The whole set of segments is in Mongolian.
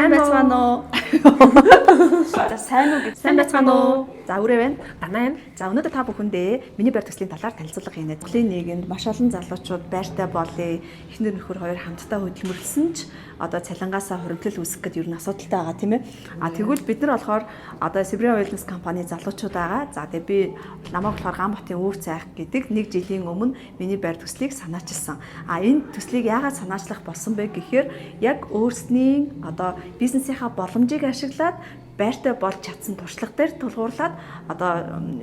Сайн байцгаана уу? За сайн уу гэж сайн байцгаана уу? За үрээ байна. Данаа байна. За өнөөдөр та бүхэндээ миний байр төслийн талаар танилцуулга хийнэ. Монголын нийгэмд маш олон залуучууд байртай болъё. Эхнэр нөхөр хоёр хамтдаа хөдөлмөрлсөн ч одоо цалингаасаа хуримтлал үүсгэх гэдэг юу н асуудалтай байгаа тийм ээ. Тэгвэл бид нар болохоор одоо Siberian Wellness компани залуучууд байгаа. За тэгээ би намайг болохоор Ганбатын өвөр цайх гэдэг 1 жилийн өмнө миний байр төслийг санаачилсан. Энэ төслийг яагаад санаачлах болсон бэ гэхээр яг өөрсний одоо бизнесийнхаа боломжийг ашиглаад байртай болж чадсан туршлага дээр тулгуурлаад одоо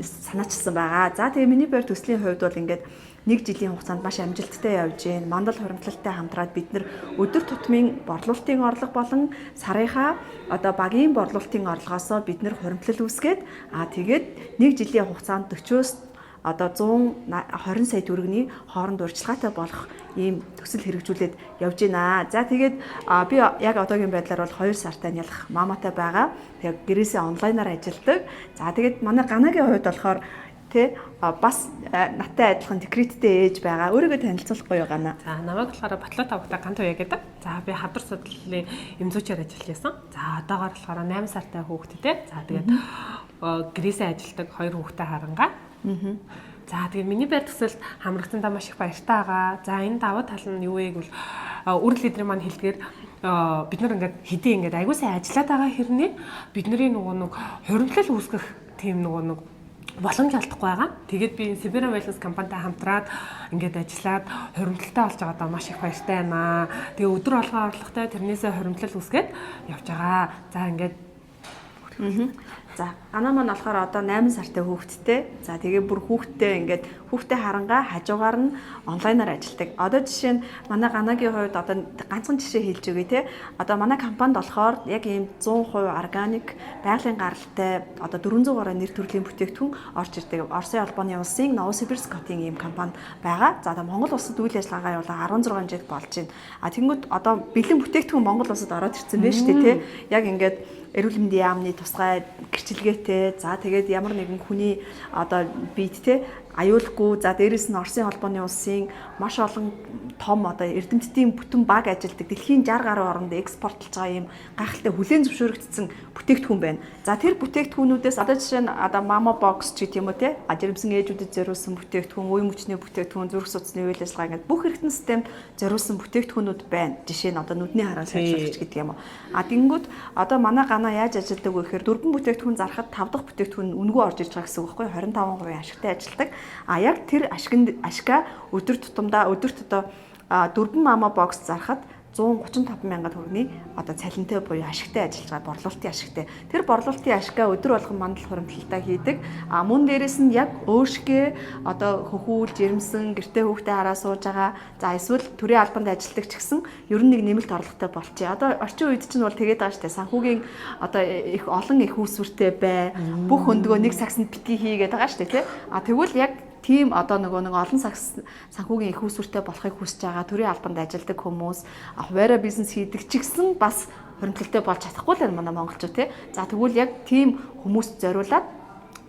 санаачилсан байгаа. За тэгээ миний байр төслийн хувьд бол ингээд 1 жилийн хугацаанд маш амжилттай явж байна. Мандал хуримтлалтай хамтраад бид нар өдөр тутмын борлуулалтын орлого болон сарынхаа одоо багийн борлуулалтын орлогоосоо бид нар хуримтлал үүсгээд тэгээд 1 жилийн хугацаанд 40-оос одоо 120 сая төгрөгийн хооронд урьдчилгаатай болох ийм төсөл хэрэгжүүлээд явж байна. За тэгээд би яг одоогийн байдлаар бол 2 сартай нялх маматай байгаа. Тэгээд гэрээсээ онлайнаар ажилладаг. За тэгээд манай Ганагийн хувьд болохоор бас наттай адилхан декреттэй ээж байгаа. Өөрийгөө танилцуулахгүй юу Гана? За намайг болохоор Батлуу тавтай Гант уяа гэдэг. За би хавдар судлалын эмзүүчээр ажиллаж байсан. За одоогоор болохоор 8 сартай хүүхэдтэй. За тэгээд гэрээсээ ажилладаг 2 хүүхэдтэй харангаа. За тэгээд миний байр төсөлд хамрагдсандаа маш их баяртай байгаа. За энэ давуу тал нь юу вэ гэвэл үрэл лидерийн маань хэлдгээр бид нар ингээд хэдий ингээд аягүй сайн ажиллаад байгаа хэрнээ бидний нэг хуримтлал үүсгэх тийм нэг боломж алдахгүй байгаа. Тэгээд би Siberian Wellness компанитай хамтраад ингээд ажиллаад хуримтлалтай болж байгаадаа маш их баяртай байна. Тэгээ өдөр болгон орлоготой тэрнээсээ хуримтлал үүсгээд явж байгаа. За ингээд За Ана маань болохоор одоо 8 сартай хүүхэдтэй. За тэгээ бүр хүүхэдтэй ингээд хүүхдээ харангаа хажуугаар нь онлайнаар ажилладаг. Одоо жишээ нь манай Ганагийн хувьд одоо ганцхан жишээ хэлж өгье те. Одоо манай компанид болохоор яг ийм 100% органик, байгалийн гаралтай одоо 400 гаруй нэр төрлийн бүтээгдэхүүн орж ирдэг. Оросын албаны улсын Новосибирскотын ийм компани байгаа. За одоо Монгол улсад үйл ажиллагаагаа явуулаа 16 жил болж байна. Тэгэнгүүт одоо бэлэн бүтээгдэхүүн Монгол улсад ороод ирсэн байна шүү дээ те. Яг ингээд эрүүл мэндийн яамны тусгай гэрчилгээтэй за тэгээд ямар нэгэн хүний одоо биед те аюулгүй за дээрэс нь Оросын холбооны улсын маш олон том одоо эрдэмтдийн бүтэн баг ажилдаг дэлхийн 60 гаруй оронд экспортлж байгаа юм гайхалтай хүлээн зөвшөөрөгдсөн бүтээгдэхүүн байна. За тэр бүтээгдэхүүнүүдээс одоо жишээ нь одоо Mama Box ч гэдэм үү те жирэмсэн ээжүүдэд зориулсан бүтээгдэхүүн, үе мөчний бүтээгдэхүүн, зүрх судасны үйл ажиллагаа ингээд бүх эрдэнэ системд зориулсан бүтээгдэхүүнүүд байна. Жишээ нь одоо нүдний хараа сайжруулагч гэдэг юм уу. Тэгэнгүүт одоо манай Гана яаж ажилладаг вэ гэхээр 4 бүтээгдэхүүн зарахад 5 дахь бүтээгдэхүүн үнэгүй орж ирж байгаа гэсэн үг байхгүй 25% ашигтай ажилладаг. Яг тэр ашигаа өдөр тутамдаа өдөрт одоо 4 Mama Box зарахад 135 мянган төгрөгийн одоо цалинтай буюу ашигтай ажиллаж байгаа борлуулалтын ашигтай. Тэр борлуулалтын ашигаа өдөр болгон мандал хуримтлалтаа хийдэг. Мөн дээрэс нь яг өөршгөө одоо хөхүүл, жирэмсэн, гэртээ хүүхдээ хараа сууж байгаа. За эсвэл төрийн албанд ажилладаг ч гэсэн ер нь нэг нэмэлт орлоготой болчихъя. Одоо орчин үед чинь бол тэгээд байгаа штэ санхүүгийн одоо их олон их үүсвэртэй бай. Бүх өндгөө нэг сагсанд битгий хийгээд байгаа штэ тий. Тэгвэл яг тийм одоо нэг олон санхүүгийн их үүсвэртэй болохыг хүсэж байгаа төрийн албанд ажилладаг хүмүүс хуваараа бизнес хийдэг ч гэсэн бас хуримтлалтай болж чадахгүй л байна манай монголчууд тий. За тэгвэл яг тийм хүмүүст зориулаад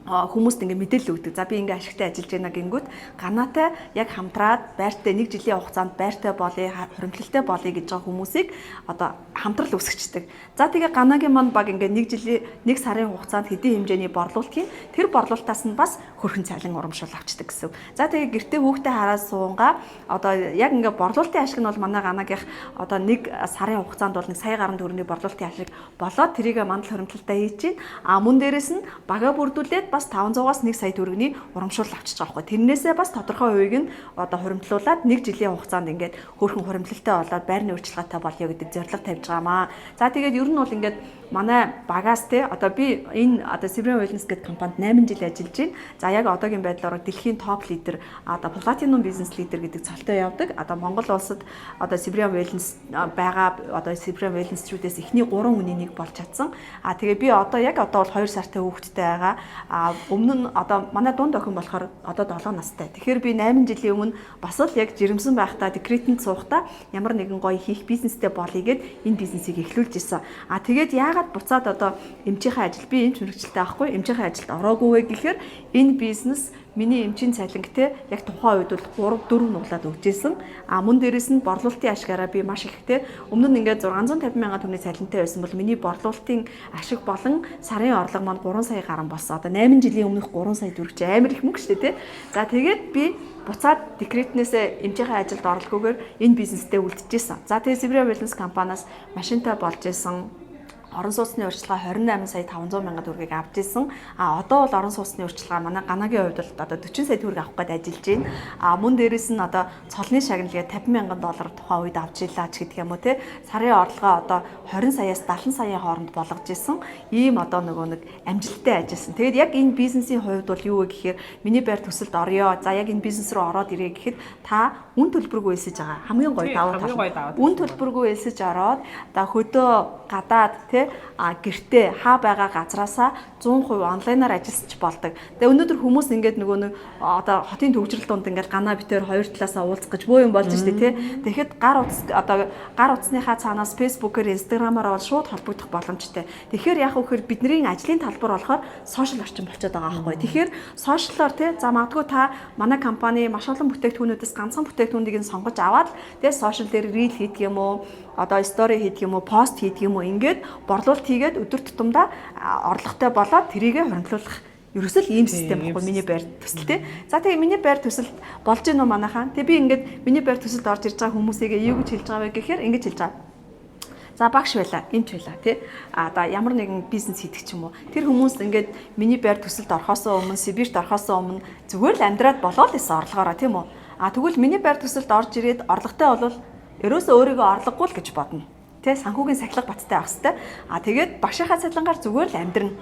хүмүүст ингээ мэдээлэл өгдөг. За би ингээ ашигтай ажиллаж байна гингүүд Ганатай яг хамтраад байртай 1 жилийн хугацаанд байртай болъё, хуримтлалтай болъё гэж байгаа хүмүүсийг одоо хамтрал үүсгэждэг. За тэгээ Ганагийн манд баг ингээ 1 сарын хугацаанд хэдийн хэмжээний борлуулалт хийн. Тэр борлуулалтаас нь бас хөрхэн цалин урамшуул авчдаг гэсэн. За тэгээ гэртээ хүүхдээ хараад суунгаа одоо яг ингээ борлуулалтын ашиг нь бол манай Ганагийнх одоо 1 сарын хугацаанд бол 1 сая гаруй төгрөгийн борлуулалтын ашиг болоод тэрийг мандал хуримтлалтаа хийж чинь. Мөн дээрэс нь бага бүрдүүлээд бас 500-аас 1 сая төгрөгийн урамшуул авчиж байгаа байхгүй. Тэрнээсээ бас тодорхой хувийг нь одоо хуримтлуулад 1 жилийн хугацаанд ингээд хөөрхөн хуримтлалтай болоод байрны урьдчилгаатай болъё гэдэг зорилго тавьж байгаамаа. За тэгээд ер нь бол ингээд манай багаас те одоо би энэ одоо Siberian Wellness гэдэг компанид 8 жил ажиллаж байна. За яг одоогийн байдлаар дэлхийн топ лидер одоо Platinum Business Leader гэдэг цолтой явдаг. Одоо Монгол улсад одоо Siberian Wellness байгаа одоо Siberian Wellness-чүүдээс эхний 3 хүний нэг болж чадсан. Тэгээ би одоо бол 2 сартай хүүхэдтэй байгаа. Өмнө нь одоо манай дунд охин болохоор одоо 7 настай. Тэгэхээр би 8 жилийн өмнө бас л яг жирэмсэн байхдаа декретэнд суухдаа ямар нэгэн гоё хийх бизнестэй болъё гэд энэ бизнесийг эхлүүлж исэн. Тэгээд яагаад яагаад буцаад одоо эмчийнхээ ажил би эмч мэрэгчлээ авахгүй эмчийнхээ ажилд ороогүй вэ гэхээр энэ бизнес миний эмчийн цалинг те яг тухайн үед бол 3 4 нуглаад өгчээсэн. Мөн дээрээс нь борлуулалтын ашгаараа би маш ихтэй өмнө нь ингээд 650 сая төгрөгийн цалинтай байсан бол миний борлуулалтын ашиг болон сарын орлого маань 3 сая гарсан болсон. Одоо 8 жилийн өмнөх 3 сая төгрөг чи амар их мөнгө шүү дээ те. За тэгээд би буцаад декретнээсээ эмчийнхээ ажилд оролгоогоор энэ бизнестэй үлдчихсэн. За тэгээд Сибиря Wellness компаниас машинтай болж исэн. Орон сууцны урьдчилгаа 28 сая 500 сая төгрөгийг авч ирсэн. Одоо бол орон сууцны урьдчилгаа манай Ганагийн хувьд бол одоо 40 сая төгрөг авах гээд ажиллаж байна. Мөн дээрээс нь одоо цолны шагналыг 50 сая доллар тухайн үед авч ийлаа ч гэдэг юм уу те. Сарын орлогоо одоо 20 саяас 70 саяын хооронд болгож исэн. Ийм одоо нэг амжилттай ажилласан. Тэгээд яг энэ бизнесийн хувьд бол юу вэ гэхээр миний байр төсөлд орё. За яг энэ бизнес рүү ороод ирээ гэхэд та үн төлбөргүй элсэж байгаа. Хамгийн гоё давуу тал. Үн төлбөргүй элсэж ороод одоо хөдөө гадаад те гэртээ хаа байгаа газраасаа 100% онлайнаар ажиллаж болдог. Тэгээ өнөөдөр хүмүүс ингээд нөгөө нэг одоо хотын төвчрөл донд ингээд ганаа битээр хоёр талаасаа уулзах гэж боо юм болж штэ тий. Тэгэхэд гар утасныхаа цаанаас фэйсбүүкээр инстаграмаар бол шууд холбогдох боломжтой. Тэгэхээр яг үхээр бидний ажлын талбар болохоор сошиал орчин болчиход байгаа байхгүй. Тэгэхээр сошиалоор тий за магадгүй та манай компани маш олон бүтээгдэхүүнүүдээс ганцхан бүтээгдэхүүнийг нь сонгож аваад тий сошиал дээр рил хийдэг юм уу одоо стори хийдэг юм уу пост хийдэг юм уу ингээд борлуулалт хийгээд өдөр тутамдаа орлоготой болоод тэрийгэ хөрөнгөлүүлэх ерөөсөө ийм систем баггүй миний байр төсөл тий. За тэгээ миний байр төсөлд болж гинөө манайхаа. Тэгээ би ингээд миний байр төсөлд орж ирж байгаа хүмүүсийг юу гэж хэлж байгаа вэ гэхээр ингэж хэлж байгаа. За багш байла, эмч байла тий. Одоо ямар нэгэн бизнес хийдэг ч юм уу. Тэр хүмүүс ингээд миний байр төсөлд орохоосоо өмнө, Сибирт орохоосоо өмнө зүгээр л амьдраад болоод исэн орлогоороо тийм үү. Тэгвэл миний байр төсөлд орж ирээд орлоготой болвол ерөөсөө өөрийгөө орлогогүй л гэж бодно. Тэ санхүүгийн сахилга баттай авах хэвээр. Тэгээд багшийнхаа цалингаар зүгээр л амьдрна.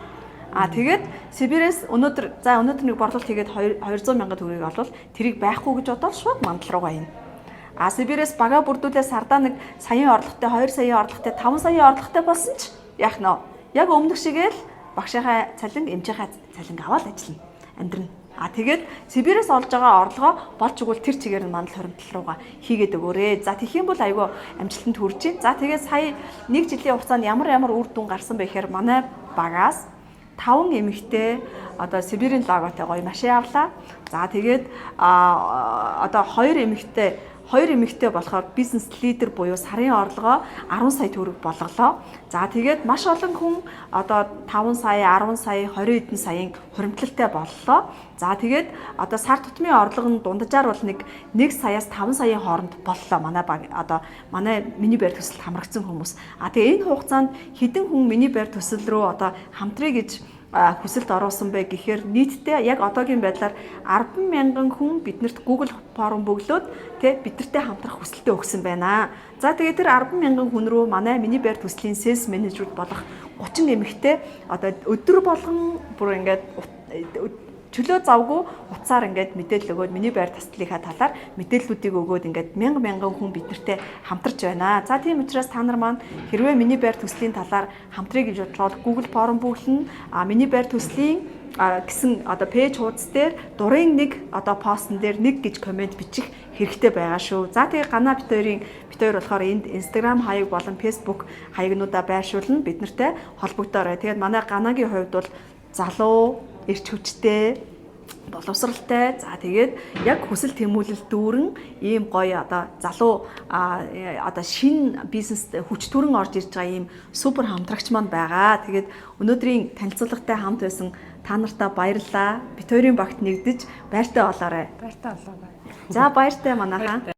Тэгээд Сибирээс өнөөдөр нэг борлуулалт хийгээд 200 сая төгрөгийг олвол тэрийг байхгүй гэж бодоод шууд мандал руугаа ийн. Сибирээс бага бүрдүүлээ сардаа нэг саяын орлоготой 2 саяын орлоготой 5 саяын орлоготой болсон ч яах нь яг өмнөх шигээл багшийнхаа цалин эмчийнхаа цалин аваад ажиллана. Амьдрна. Тэгээд Сибирээс олж байгаа орлогоо болж игэл тэр чигээр нь мандал хоримтлал руугаа хийгээд өгөөрэй. За тэгэх юм бол айгүй амжилтанд хүрч байна. За тэгээд сая 1 жилийн хугацаанд ямар үр дүн гарсан бэ гэхээр манай багаас 5 эмэгтэй одоо Сибирийн логотой гоё машин авлаа. За тэгээд одоо 2 эмэгтэй болохоор бизнес лидер буюу сарын орлогоо 10 сая төгрөг болголоо. За тэгээд маш олон хүн одоо 5 сая, 10 сая, 20 хэдэн саяын хуримтлалтай боллоо. За тэгээд одоо сар тутмын орлого нь дунджаар бол 1 саяас 5 саяын хооронд боллоо. Манай миний байр төсөлд хамрагдсан хүмүүс. Тэгээ энэ хугацаанд хэдэн хүн миний байр төсөл рүү одоо хамтрая гэж хүсэлт оруулсан бэ гэхээр нийтдээ яг одоогийн байдлаар 10,000 хүн биднэрт Google форм бөглөөд биднэртэй хамтрах хүсэлтээ өгсөн байна. За тэгээд тэр 10,000 хүн рүү манай миний байр төслийн sales manager болох 30 эмэгтэй одоо өдөр болгон бүр ингээд чөлөө завгүй утсаар ингээд мэдээлэл өгөөд миний байр таслалынхаа талаар мэдээллүүдийг өгөөд ингээд мянган хүн биднэртэй хамтарч байна. За тийм учраас та нар маань хэрвээ миний байр төслийн талаар хамтрая гэж бодвол Google форм бүглэн миний байр төслийн гэсэн одоо пэйж хуудас дээр дурын нэг одоо постн дээр нэг гэж комент бичих хэрэгтэй байгаа шүү. За тэгээ ганаа бит хоёр болохоор энд Instagram хаяг болон Facebook хаягнуудаа байршуулна бид нартай холбогдоорой. Тэгээд манай ганагийн хувьд бол залуу эрч хүчтэй боловсралтай за тэгээд яг хүсэл тэмүүлэл дүүрэн ийм гоё одоо залуу одоо шинэ бизнест хүч төрөн орж ирж байгаа ийм супер хамтрагч маань байгаа. Тэгээд өнөөдрийн танилцуулгатай хамт байсан та нартаа баярлалаа. Бит хоёрын багт нэгдэж байртай болоорой. Баяртай болоо. За баяртай манайхаа.